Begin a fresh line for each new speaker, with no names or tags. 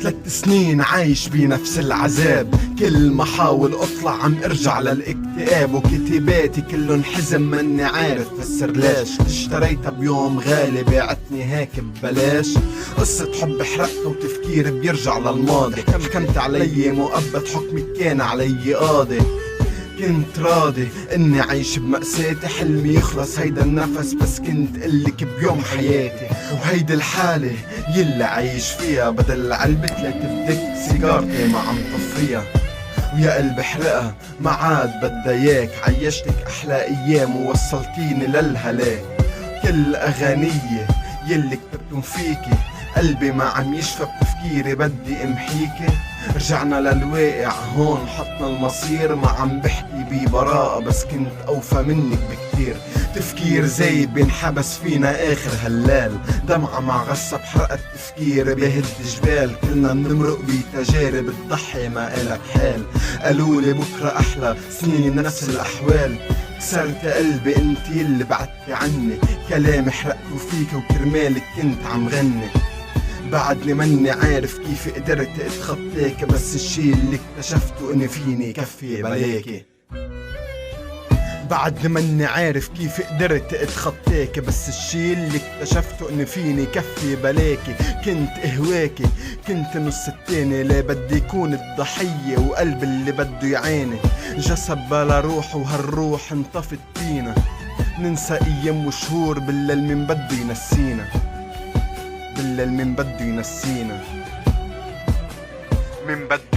3 سنين عايش بنفس العذاب، كل ما حاول اطلع عم ارجع للاكتئاب، وكتاباتي كلن حزن ماني عارف فسر ليش. اشتريتها بيوم غالي بعتني هيك ببلاش، قصة حب حرقتها وتفكير بيرجع للماضي. حكمت علي مؤبد حكمي كان علي قاضي، كنت راضي اني عايش بمأساتي، حلمي يخلص هيدا النفس بس كنت قلك بيوم حياتي. وهيدي الحالة يلي عايش فيها، بدل علبة لا تبدك سيجارتي ما عم طفيها، ويا قلبي حرقها ما عاد بدها اياك. عيشتك احلى ايام ووصلتيني للهلاك، كل اغانية يلي كتبتم فيكي قلبي ما عم يشفى بتفكيري بدي امحيكي. رجعنا للواقع هون حطنا المصير، ما عم بحكي ببراءة بس كنت اوفى منك بكتير. تفكير زايد بينحبس فينا اخر هلال، دمعة مع غصة بحرقة تفكير بهد جبال. كلنا بنمرق بتجارب تضحي ما إلك حال، قالولي بكرة احلى سنين نفس الاحوال. كسرت قلبي انت يلي بعدتي عني، كلامي حرقته فيك وكرمالك كنت عم غني. بعدني ماني عارف كيف قدرت اتخطاك، بس الشي اللي اكتشفته اني فيني كفي بلاكي. بعدني ماني عارف كيف قدرت اتخطاك، بس الشي اللي اكتشفته اني فيني كفي بلاكي. كنت اهواكي كنت نص التاني، لا بدي يكون الضحية وقلب اللي بده يعاني. جسد بلا روح وهالروح انطفت فينا، ننسى ايام وشهور بالليل من بده ينسينا، بالليل من بده ينسينا، من بده